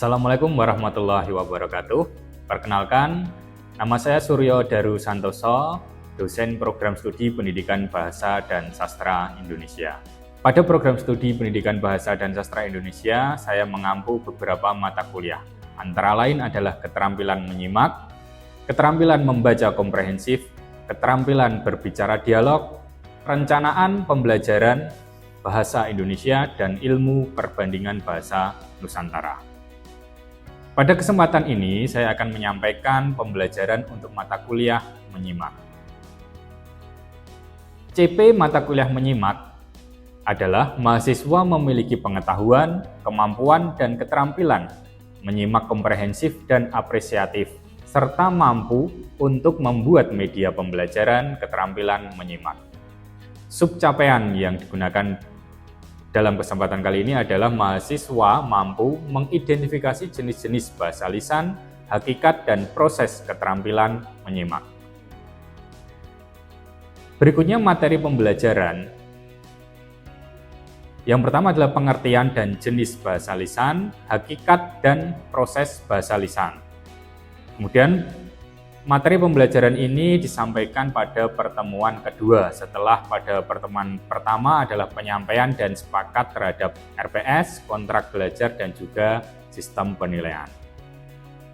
Assalamualaikum warahmatullahi wabarakatuh. Perkenalkan, nama saya Suryo Daru Santoso, dosen program studi Pendidikan Bahasa dan Sastra Indonesia. Pada program studi Pendidikan Bahasa dan Sastra Indonesia, saya mengampu beberapa mata kuliah. Antara lain adalah keterampilan menyimak, keterampilan membaca komprehensif, keterampilan berbicara dialog, perencanaan pembelajaran bahasa Indonesia, dan ilmu perbandingan bahasa Nusantara. Pada kesempatan ini, saya akan menyampaikan pembelajaran untuk mata kuliah menyimak. CP mata kuliah menyimak adalah mahasiswa memiliki pengetahuan, kemampuan, dan keterampilan menyimak komprehensif dan apresiatif, serta mampu untuk membuat media pembelajaran keterampilan menyimak. Subcapaian yang digunakan dalam kesempatan kali ini adalah mahasiswa mampu mengidentifikasi jenis-jenis bahasa lisan, hakikat, dan proses keterampilan menyimak. Berikutnya materi pembelajaran. Yang pertama adalah pengertian dan jenis bahasa lisan, hakikat, dan proses bahasa lisan. Kemudian materi pembelajaran ini disampaikan pada pertemuan kedua setelah pada pertemuan pertama adalah penyampaian dan sepakat terhadap RPS, kontrak belajar, dan juga sistem penilaian.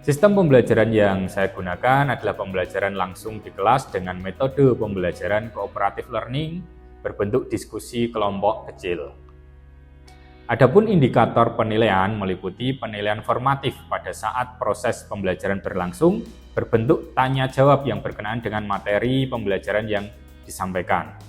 Sistem pembelajaran yang saya gunakan adalah pembelajaran langsung di kelas dengan metode pembelajaran cooperative learning berbentuk diskusi kelompok kecil. Adapun indikator penilaian meliputi penilaian formatif pada saat proses pembelajaran berlangsung berbentuk tanya jawab yang berkenaan dengan materi pembelajaran yang disampaikan.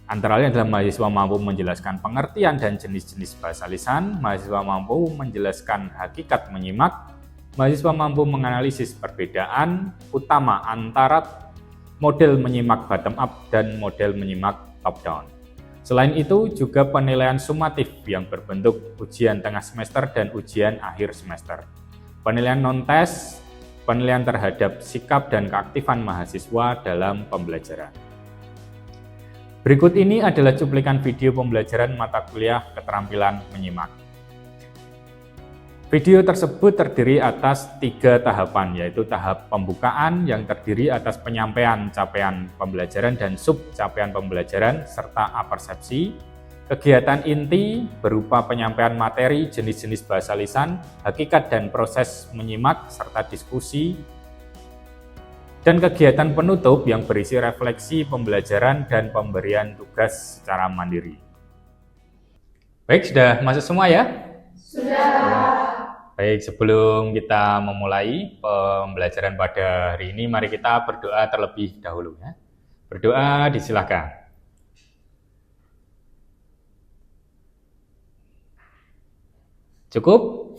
Antara lain adalah mahasiswa mampu menjelaskan pengertian dan jenis-jenis bahasa lisan, mahasiswa mampu menjelaskan hakikat menyimak, mahasiswa mampu menganalisis perbedaan utama antara model menyimak bottom up dan model menyimak top down. Selain itu, juga penilaian sumatif yang berbentuk ujian tengah semester dan ujian akhir semester. Penilaian non-tes, penilaian terhadap sikap dan keaktifan mahasiswa dalam pembelajaran. Berikut ini adalah cuplikan video pembelajaran mata kuliah keterampilan menyimak. Video tersebut terdiri atas 3 tahapan, yaitu tahap pembukaan yang terdiri atas penyampaian capaian pembelajaran dan sub-capaian pembelajaran, serta apersepsi, kegiatan inti berupa penyampaian materi, jenis-jenis bahasa lisan, hakikat dan proses menyimak, serta diskusi, dan kegiatan penutup yang berisi refleksi pembelajaran dan pemberian tugas secara mandiri. Baik, sudah masuk semua ya? Sudah. Baik, sebelum kita memulai pembelajaran pada hari ini, mari kita berdoa terlebih dahulu ya. Berdoa disilakan. Cukup?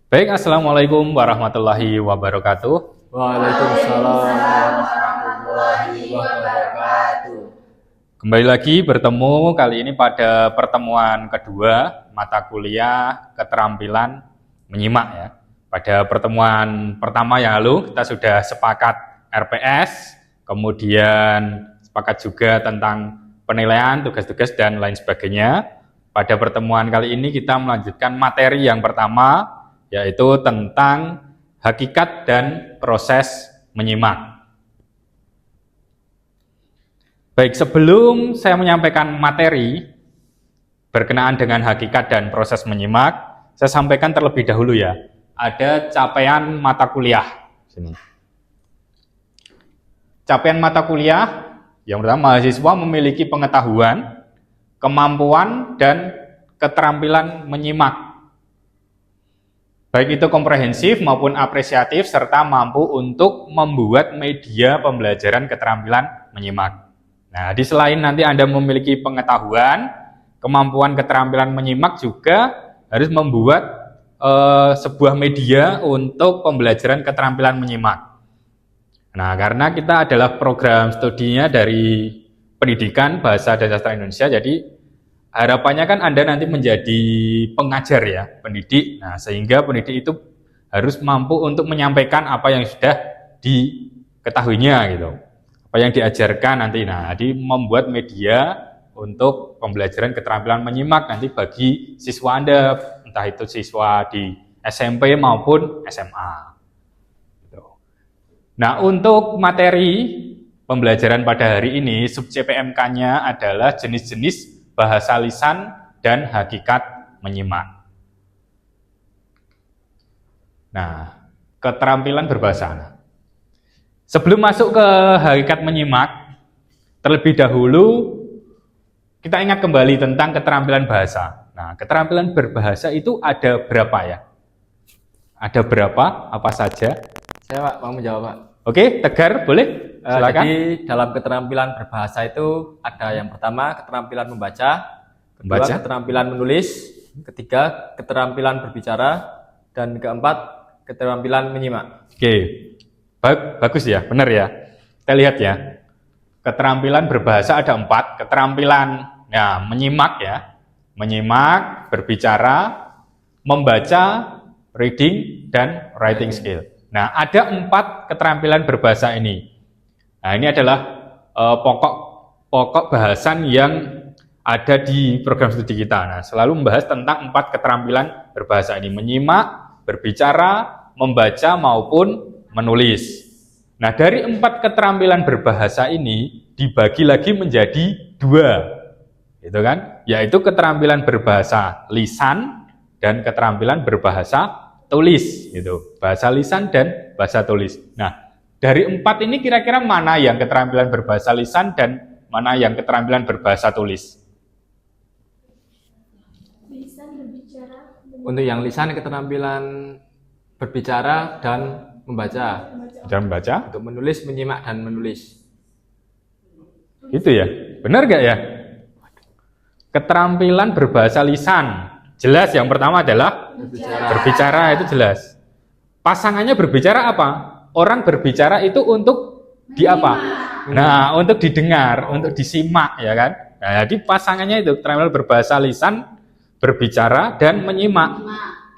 Baik, Assalamualaikum warahmatullahi wabarakatuh. Waalaikumsalam warahmatullahi wabarakatuh. Kembali lagi bertemu kali ini pada pertemuan kedua mata kuliah keterampilan menyimak ya. Pada pertemuan pertama yang lalu kita sudah sepakat RPS, kemudian sepakat juga tentang penilaian, tugas-tugas, dan lain sebagainya. Pada pertemuan kali ini kita melanjutkan materi yang pertama, yaitu tentang hakikat dan proses menyimak. Baik, sebelum saya menyampaikan materi berkenaan dengan hakikat dan proses menyimak, saya sampaikan terlebih dahulu ya, ada capaian mata kuliah. Sini. Capaian mata kuliah, yang pertama, mahasiswa memiliki pengetahuan, kemampuan, dan keterampilan menyimak. Baik itu komprehensif maupun apresiatif, serta mampu untuk membuat media pembelajaran keterampilan menyimak. Nah, di selain nanti Anda memiliki pengetahuan, kemampuan, keterampilan menyimak, juga harus membuat sebuah media untuk pembelajaran keterampilan menyimak. Nah, karena kita adalah program studinya dari Pendidikan Bahasa dan Sastra Indonesia, jadi harapannya kan Anda nanti menjadi pengajar ya, pendidik. Nah, sehingga pendidik itu harus mampu untuk menyampaikan apa yang sudah diketahuinya gitu. Apa yang diajarkan nanti. Nah, jadi membuat media untuk pembelajaran keterampilan menyimak nanti bagi siswa Anda, entah itu siswa di SMP maupun SMA. Gitu. Nah, untuk materi pembelajaran pada hari ini, sub CPMK-nya adalah jenis-jenis bahasa lisan dan hakikat menyimak. Nah, keterampilan berbahasa. Sebelum masuk ke hakikat menyimak, terlebih dahulu kita ingat kembali tentang keterampilan bahasa. Nah, keterampilan berbahasa itu ada berapa ya? Ada berapa? Apa saja? Saya Pak mau menjawab Pak. Oke, Tegar boleh? Silakan. Jadi dalam keterampilan berbahasa itu ada yang pertama keterampilan membaca, kedua keterampilan menulis, ketiga keterampilan berbicara, dan keempat keterampilan menyimak. Oke, bagus ya, benar ya. Kita lihat ya. Keterampilan berbahasa ada 4, keterampilan menyimak ya, menyimak, berbicara, membaca, reading, dan writing skill. Nah, ada 4 keterampilan berbahasa ini. Nah, ini adalah pokok bahasan yang ada di program studi kita. Nah, selalu membahas tentang 4 keterampilan berbahasa ini, menyimak, berbicara, membaca, maupun menulis. Nah, dari 4 keterampilan berbahasa ini dibagi lagi menjadi 2, gitu kan? Yaitu keterampilan berbahasa lisan dan keterampilan berbahasa tulis, gitu. Bahasa lisan dan bahasa tulis. Nah, dari 4 ini kira-kira mana yang keterampilan berbahasa lisan dan mana yang keterampilan berbahasa tulis? Lisan berbicara. Untuk yang lisan keterampilan berbicara dan membaca. Jangan membaca. Untuk menulis, menyimak, dan menulis. Itu ya, benar gak ya? Keterampilan berbahasa lisan, jelas yang pertama adalah berbicara, itu jelas. Pasangannya berbicara apa? Orang berbicara itu untuk di apa? Nah, untuk didengar, untuk disimak, ya kan? Nah, jadi pasangannya itu keterampilan berbahasa lisan, berbicara, dan menyimak.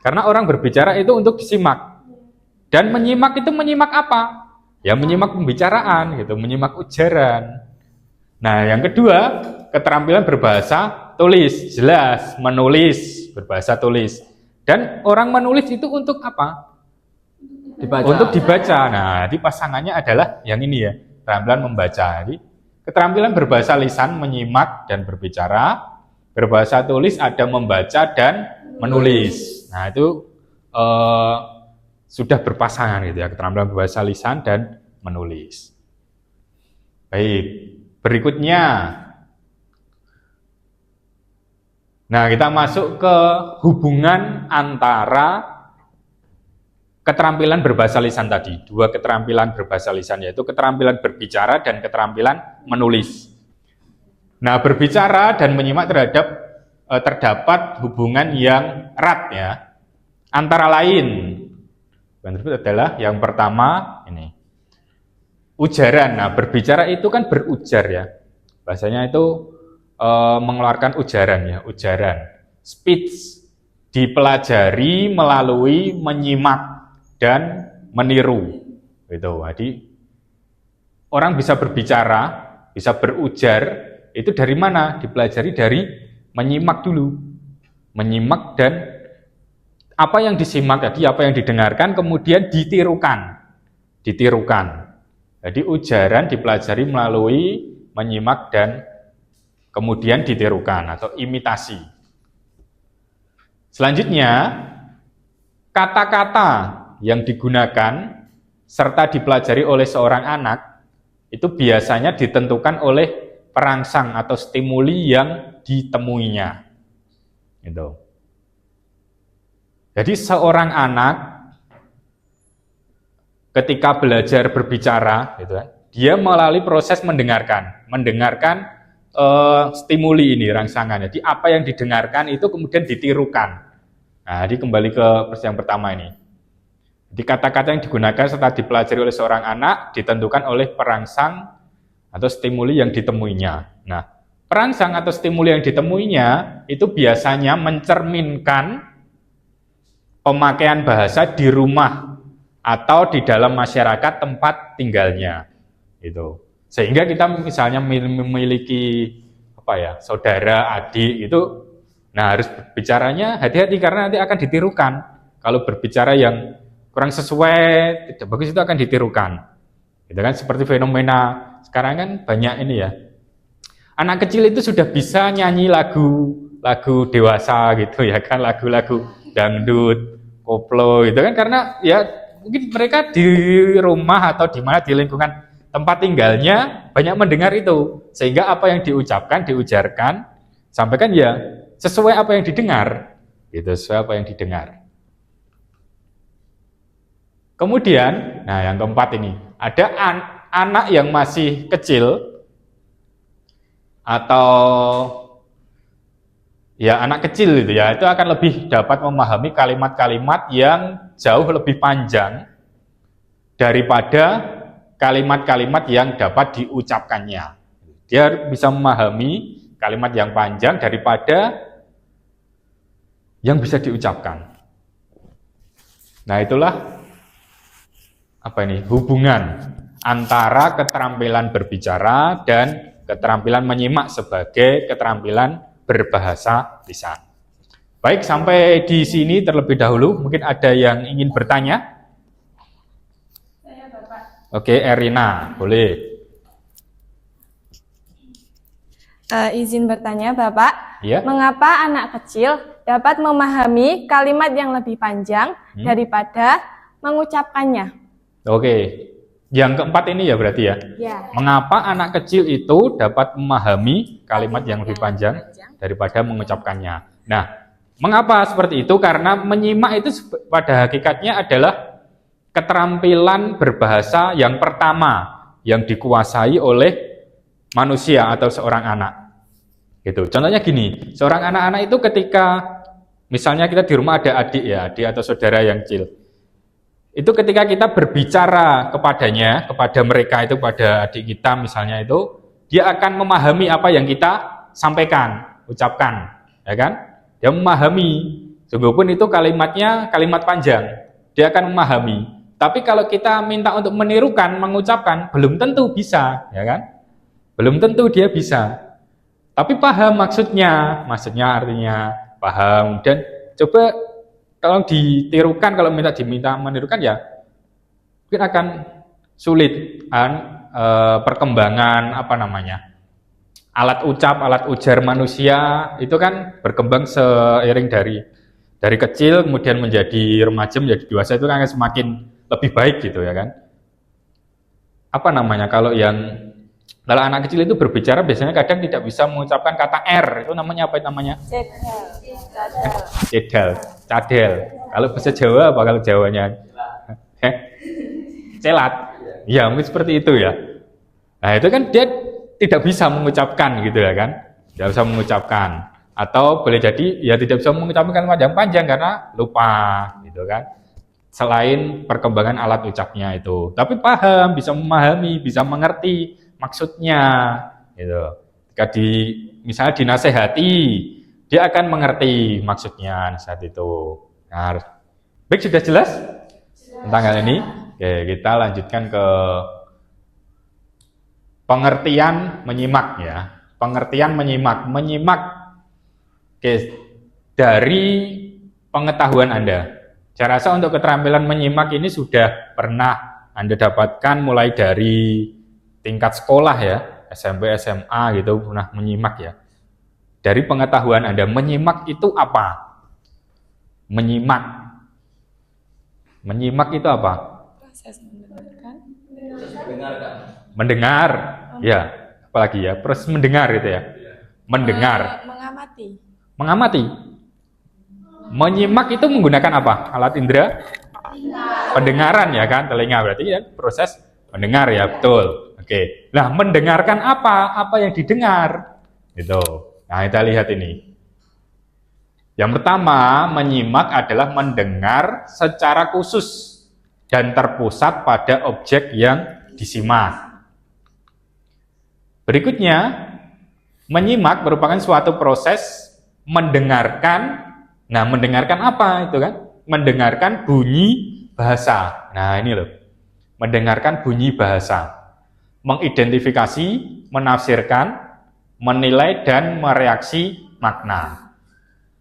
Karena orang berbicara itu untuk disimak. Dan menyimak itu menyimak apa? Ya menyimak pembicaraan, gitu, menyimak ujaran. Nah, yang kedua, keterampilan berbahasa tulis, jelas, menulis, berbahasa tulis. Dan orang menulis itu untuk apa? Dibaca. Untuk dibaca. Nah, di pasangannya adalah yang ini ya, keterampilan membaca. Jadi, keterampilan berbahasa lisan, menyimak dan berbicara. Berbahasa tulis ada membaca dan menulis. Nah, itu sudah berpasangan gitu ya, keterampilan berbahasa lisan dan menulis. Baik. Berikutnya, nah kita masuk ke hubungan antara keterampilan berbahasa lisan tadi. 2 keterampilan berbahasa lisan, yaitu keterampilan berbicara dan keterampilan menulis. Nah, berbicara dan menyimak terdapat hubungan yang erat ya. Antara lain, adalah yang pertama ini. Ujaran. Nah, berbicara itu kan berujar ya. Bahasanya itu mengeluarkan ujaran ya, ujaran. Speech dipelajari melalui menyimak dan meniru. Gitu. Jadi orang bisa berbicara, bisa berujar itu dari mana? Dipelajari dari menyimak dulu. Menyimak dan apa yang disimak tadi, apa yang didengarkan kemudian ditirukan. Ditirukan. Jadi ujaran dipelajari melalui menyimak dan kemudian ditirukan atau imitasi. Selanjutnya, kata-kata yang digunakan serta dipelajari oleh seorang anak itu biasanya ditentukan oleh perangsang atau stimuli yang ditemuinya. Gitu. Jadi seorang anak ketika belajar berbicara, gitu kan, dia melalui proses mendengarkan stimuli ini, rangsangan. Jadi apa yang didengarkan itu kemudian ditirukan. Nah, jadi kembali ke yang pertama ini. Jadi kata-kata yang digunakan serta dipelajari oleh seorang anak ditentukan oleh perangsang atau stimuli yang ditemuinya. Nah, perangsang atau stimuli yang ditemuinya itu biasanya mencerminkan pemakaian bahasa di rumah atau di dalam masyarakat tempat tinggalnya, gitu. Sehingga kita misalnya memiliki saudara, adik itu, nah harus bicaranya hati-hati karena nanti akan ditirukan. Kalau berbicara yang kurang sesuai, tidak bagus itu akan ditirukan. Itu kan seperti fenomena sekarang kan banyak ini ya. Anak kecil itu sudah bisa nyanyi lagu dewasa gitu ya kan, lagu-lagu dangdut, koplo gitu kan, karena ya mungkin mereka di rumah atau di mana di lingkungan tempat tinggalnya banyak mendengar itu, sehingga apa yang diucapkan, diujarkan, sampaikan ya sesuai apa yang didengar, gitu, sesuai apa yang didengar. Kemudian, nah yang keempat ini, ada anak yang masih kecil atau ya anak kecil itu ya, itu akan lebih dapat memahami kalimat-kalimat yang jauh lebih panjang daripada kalimat-kalimat yang dapat diucapkannya. Dia bisa memahami kalimat yang panjang daripada yang bisa diucapkan. Nah, itulah hubungan antara keterampilan berbicara dan keterampilan menyimak sebagai keterampilan berbahasa lisan. Baik, sampai di sini terlebih dahulu. Mungkin ada yang ingin bertanya? Oke, Erina, boleh. Izin bertanya, Bapak. Ya. Mengapa anak kecil dapat memahami kalimat yang lebih panjang daripada mengucapkannya? Oke, yang keempat ini ya berarti ya. Ya. Mengapa anak kecil itu dapat memahami kalimat yang lebih panjang daripada mengucapkannya? Nah, mengapa seperti itu? Karena menyimak itu pada hakikatnya adalah keterampilan berbahasa yang pertama yang dikuasai oleh manusia atau seorang anak. Gitu. Contohnya gini, seorang anak-anak itu ketika misalnya kita di rumah ada adik atau saudara yang kecil. Itu ketika kita berbicara kepadanya, kepada mereka itu, pada adik kita misalnya itu, dia akan memahami apa yang kita sampaikan, ucapkan, ya kan? Dia memahami, sungguh pun itu kalimatnya kalimat panjang, dia akan memahami. Tapi kalau kita minta untuk menirukan, mengucapkan, belum tentu bisa, ya kan? Belum tentu dia bisa. Tapi paham maksudnya artinya paham. Dan coba kalau ditirukan, kalau diminta menirukan ya, mungkin akan sulit perkembangan alat ucap, alat ujar manusia itu kan berkembang seiring dari kecil kemudian menjadi remaja, menjadi dewasa, itu kan semakin lebih baik gitu ya kan. Kalau anak kecil itu berbicara biasanya kadang tidak bisa mengucapkan kata R, itu namanya apa namanya? Cedal. Kalau bahasa Jawa apa kalau Jawanya? Celat. Ya mungkin seperti itu ya. Nah itu kan dia tidak bisa mengucapkan gitu ya kan. Tidak bisa mengucapkan. Atau boleh jadi ya tidak bisa mengucapkan kalimat yang panjang karena lupa gitu kan. Selain perkembangan alat ucapnya itu, tapi paham, bisa memahami, bisa mengerti maksudnya gitu. Jika misalnya dinasehati, dia akan mengerti maksudnya saat itu. Nah, baik, sudah jelas tentang hal ini. Oke, kita lanjutkan ke pengertian menyimak ya. Pengertian menyimak. Oke, dari pengetahuan Anda. Saya rasa untuk keterampilan menyimak ini sudah pernah Anda dapatkan mulai dari tingkat sekolah ya, SMP, SMA gitu, pernah menyimak ya. Dari pengetahuan Anda, menyimak itu apa? Menyimak itu apa? Proses mendengarkan. Mendengar, ya. Apalagi ya, proses mendengar itu ya. Mendengar. Mengamati. Menyimak itu menggunakan apa? Alat indera? Pendengaran ya kan, telinga, berarti ya proses mendengar ya, betul. Oke. Nah, mendengarkan apa? Apa yang didengar? Gitu. Nah, kita lihat ini. Yang pertama, menyimak adalah mendengar secara khusus dan terpusat pada objek yang disimak. Berikutnya, menyimak merupakan suatu proses mendengarkan. Nah, mendengarkan apa itu kan? Mendengarkan bunyi bahasa. Nah, ini loh. Mendengarkan bunyi bahasa. Mengidentifikasi, menafsirkan, menilai dan mereaksi makna.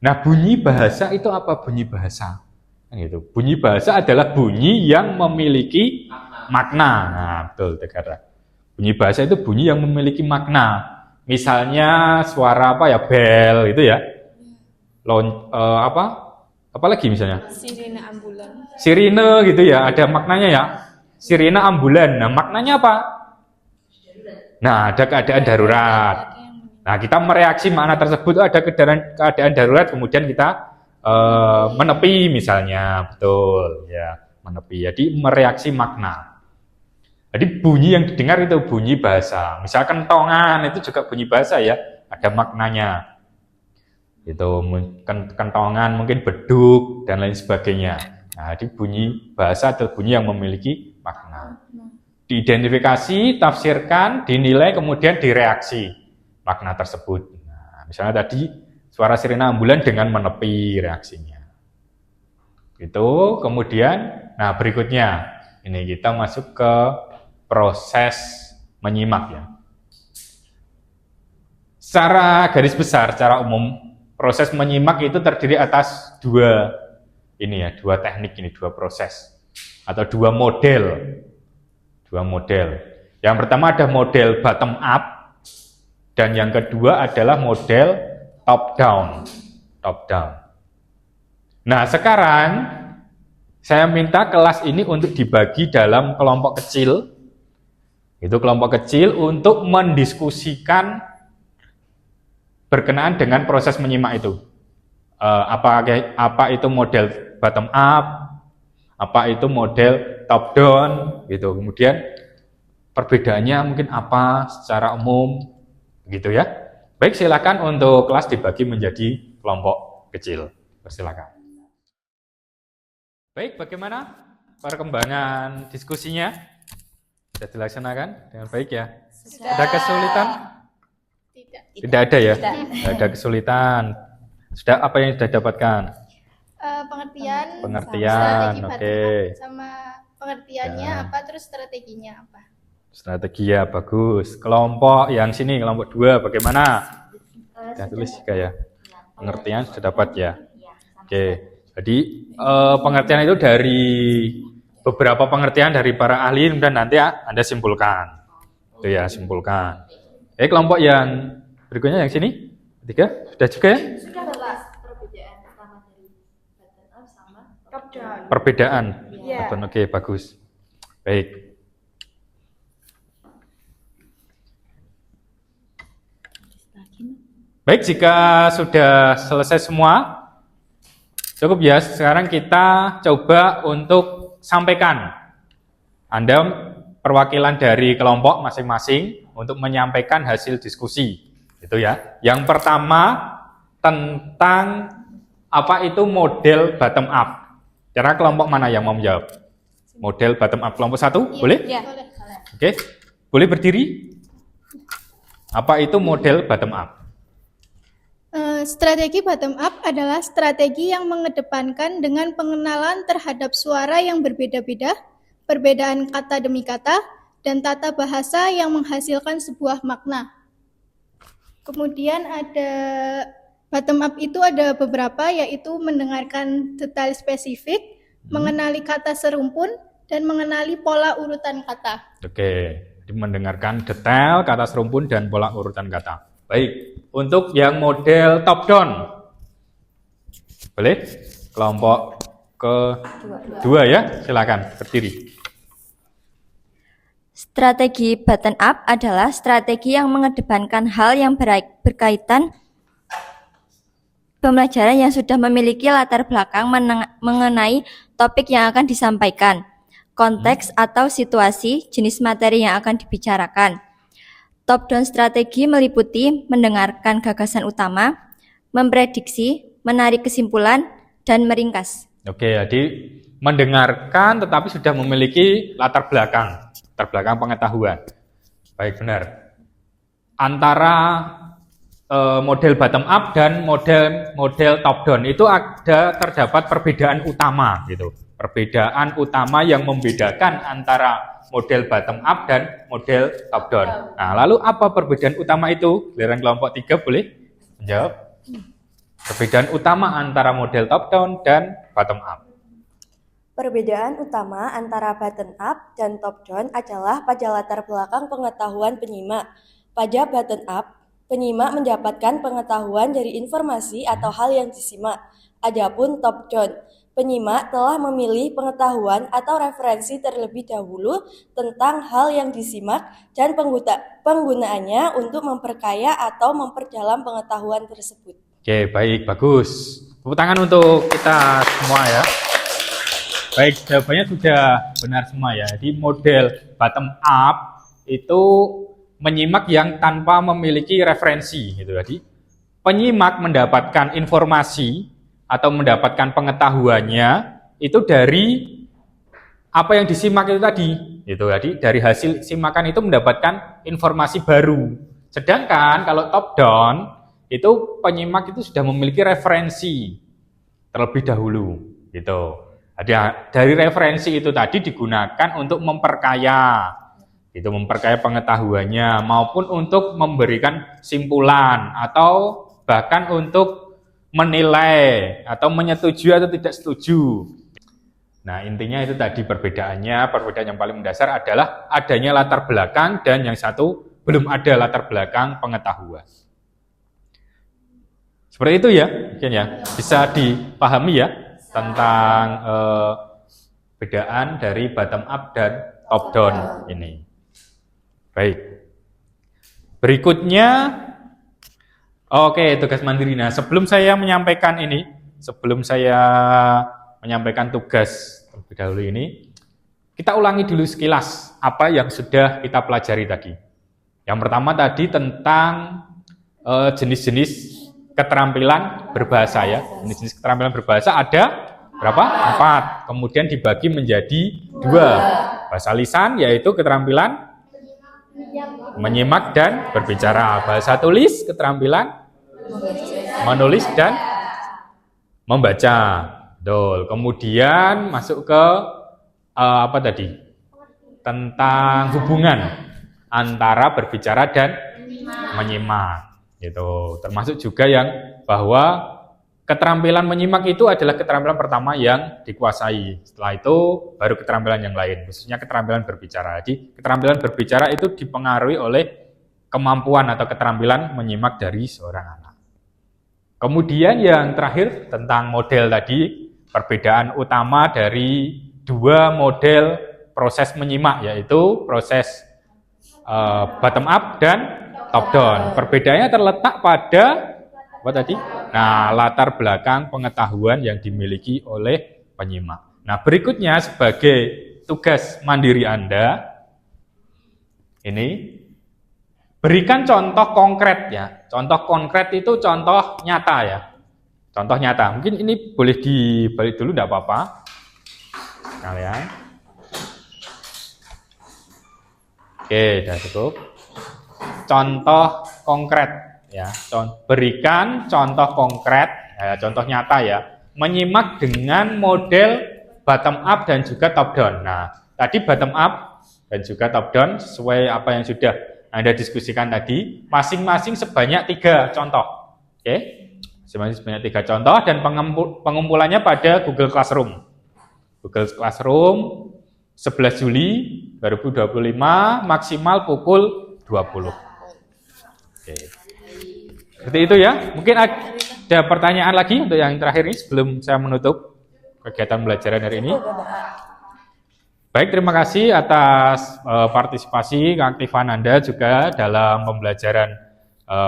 Nah, bunyi bahasa itu apa bunyi bahasa? Gitu. Bunyi bahasa adalah bunyi yang memiliki makna. Nah, betul, Tegara. Bunyi bahasa itu bunyi yang memiliki makna. Misalnya suara apa ya, bel itu ya. Apa lagi misalnya? Sirine ambulan. Sirine gitu ya, ada maknanya ya. Sirine ambulan. Nah, maknanya apa? Nah, ada keadaan darurat. Nah, kita mereaksi makna tersebut, ada keadaan darurat, kemudian kita menepi misalnya, betul ya, menepi. Jadi mereaksi makna. Jadi bunyi yang didengar itu bunyi bahasa. Misalkan kentongan itu juga bunyi bahasa ya, ada maknanya. Itu kentongan, mungkin beduk dan lain sebagainya. Nah, jadi bunyi bahasa adalah bunyi yang memiliki makna. Diidentifikasi, tafsirkan, dinilai, kemudian direaksi makna tersebut. Nah, misalnya tadi suara sirine ambulan dengan menepi reaksinya. Itu kemudian, nah berikutnya ini kita masuk ke proses menyimak ya. Secara garis besar, secara umum proses menyimak itu terdiri atas dua teknik ini, dua proses atau dua model. Yang pertama ada model bottom up dan yang kedua adalah model top down. Nah, sekarang saya minta kelas ini untuk dibagi dalam kelompok kecil. Itu kelompok kecil untuk mendiskusikan berkenaan dengan proses menyimak itu. Apa itu model bottom up, apa itu model top down gitu. Kemudian perbedaannya mungkin apa secara umum gitu ya. Baik, silakan untuk kelas dibagi menjadi kelompok kecil. Silakan. Baik, bagaimana perkembangan diskusinya? Sudah dilaksanakan dengan baik ya? Sudah. Ada kesulitan? Tidak ada ya? Tidak ada kesulitan. Sudah, apa yang sudah dapatkan? Pengertian, oke. sama pengertiannya Ya. apa, terus strateginya apa. Strategi ya, bagus. Kelompok yang sini, kelompok 2, bagaimana? Sudah tulis juga ya? Pengertian sudah dapat ya? Oke, jadi pengertian itu dari beberapa pengertian dari para ahli, dan nanti Anda simpulkan. Itu ya, simpulkan. Kelompok yang berikutnya yang sini, 3, sudah juga ya? Sudah kelas perbedaan pertama dari bottom up sama Top down. Perbedaan. Iya. Oke, bagus. Baik. Baik, jika sudah selesai semua, cukup ya. Sekarang kita coba untuk sampaikan. Anda perwakilan dari kelompok masing-masing untuk menyampaikan hasil diskusi. Itu ya. Yang pertama tentang apa itu model bottom up. Kira kelompok mana yang mau menjawab? Model bottom up kelompok 1, boleh? Ya. Boleh. Oke. Boleh berdiri? Apa itu model bottom up? Strategi bottom up adalah strategi yang mengedepankan dengan pengenalan terhadap suara yang berbeda-beda, perbedaan kata demi kata, dan tata bahasa yang menghasilkan sebuah makna. Kemudian ada bottom up itu ada beberapa, yaitu mendengarkan detail spesifik, mengenali kata serumpun, dan mengenali pola urutan kata. Oke, jadi mendengarkan detail kata serumpun dan pola urutan kata. Baik, untuk yang model top down, boleh? Kelompok kedua ya, silakan berdiri. Strategi bottom up adalah strategi yang mengedepankan hal yang berkaitan pembelajaran yang sudah memiliki latar belakang mengenai topik yang akan disampaikan, konteks atau situasi, jenis materi yang akan dibicarakan. Top-down strategi meliputi mendengarkan gagasan utama, memprediksi, menarik kesimpulan, dan meringkas. Oke, jadi mendengarkan tetapi sudah memiliki latar belakang pengetahuan. Baik, benar. Antara model bottom up dan model top down itu terdapat perbedaan utama gitu. perbedaan utama yang membedakan antara model bottom up dan model top down. Nah, lalu apa perbedaan utama itu? Giliran kelompok 3 boleh menjawab. Perbedaan utama antara model top down dan bottom up. Perbedaan utama antara bottom up dan top down adalah pada latar belakang pengetahuan penyimak. Pada bottom up, penyimak mendapatkan pengetahuan dari informasi atau hal yang disimak. Adapun top down, penyimak telah memilih pengetahuan atau referensi terlebih dahulu tentang hal yang disimak dan penggunaannya untuk memperkaya atau memperdalam pengetahuan tersebut. Oke, baik, bagus. Tepuk tangan untuk kita semua ya. Baik, jawabannya sudah benar semua ya. Jadi model bottom up itu menyimak yang tanpa memiliki referensi gitu. Jadi penyimak mendapatkan informasi atau mendapatkan pengetahuannya itu dari apa yang disimak itu tadi. Gitu. Jadi dari hasil simakan itu mendapatkan informasi baru. Sedangkan kalau top down itu penyimak itu sudah memiliki referensi terlebih dahulu gitu. Jadi dari referensi itu tadi digunakan untuk memperkaya itu memperkaya pengetahuannya maupun untuk memberikan simpulan atau bahkan untuk menilai atau menyetujui atau tidak setuju. Nah, intinya itu tadi perbedaannya. Perbedaan yang paling mendasar adalah adanya latar belakang dan yang satu belum ada latar belakang pengetahuan. Seperti itu ya, mungkin ya. Bisa dipahami ya tentang perbedaan dari bottom up dan top down ini. Baik. Berikutnya, oke, tugas mandiri. Nah, sebelum saya menyampaikan tugas terlebih dahulu ini, kita ulangi dulu sekilas apa yang sudah kita pelajari tadi. Yang pertama tadi tentang jenis-jenis keterampilan berbahasa ya. Jenis-jenis keterampilan berbahasa ada berapa? 4. Kemudian dibagi menjadi 2. Bahasa lisan yaitu keterampilan menyimak dan berbicara. Bahasa tulis keterampilan menulis dan membaca. Betul. Kemudian masuk ke apa tadi? Tentang hubungan antara berbicara dan menyimak. Gitu. Termasuk juga yang bahwa keterampilan menyimak itu adalah keterampilan pertama yang dikuasai. Setelah itu baru keterampilan yang lain, khususnya keterampilan berbicara. Jadi keterampilan berbicara itu dipengaruhi oleh kemampuan atau keterampilan menyimak dari seorang anak. Kemudian yang terakhir tentang model tadi, perbedaan utama dari 2 model proses menyimak, yaitu proses bottom up dan top down. Perbedaannya terletak pada apa tadi? Nah, latar belakang pengetahuan yang dimiliki oleh penyimak. Nah, berikutnya sebagai tugas mandiri Anda, ini berikan contoh konkret ya. Contoh konkret itu contoh nyata ya. Contoh nyata. Mungkin ini boleh dibalik dulu, enggak apa-apa. Kalian. Oke, sudah cukup. Contoh konkret. Ya, berikan contoh konkret, ya, contoh nyata ya, menyimak dengan model bottom up dan juga top down. Nah, tadi bottom up dan juga top down sesuai apa yang sudah Anda diskusikan tadi, masing-masing sebanyak 3 contoh. Oke, masing-masing sebanyak 3 contoh dan pengumpulannya pada Google Classroom. Google Classroom 11 Juli 2025 maksimal pukul 20. Oke. Seperti itu ya. Mungkin ada pertanyaan lagi untuk yang terakhir ini sebelum saya menutup kegiatan pembelajaran hari ini. Baik, terima kasih atas partisipasi keaktifan Anda juga dalam pembelajaran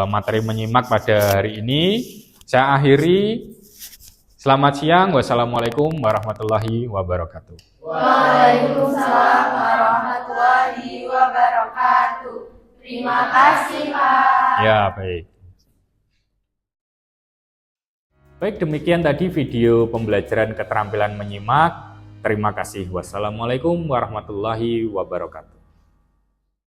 materi menyimak pada hari ini. Saya akhiri. Selamat siang. Wassalamualaikum warahmatullahi wabarakatuh. Waalaikumsalam warahmatullahi wabarakatuh. Terima kasih, Pak. Ya, baik. Baik, demikian tadi video pembelajaran keterampilan menyimak. Terima kasih. Wassalamualaikum warahmatullahi wabarakatuh.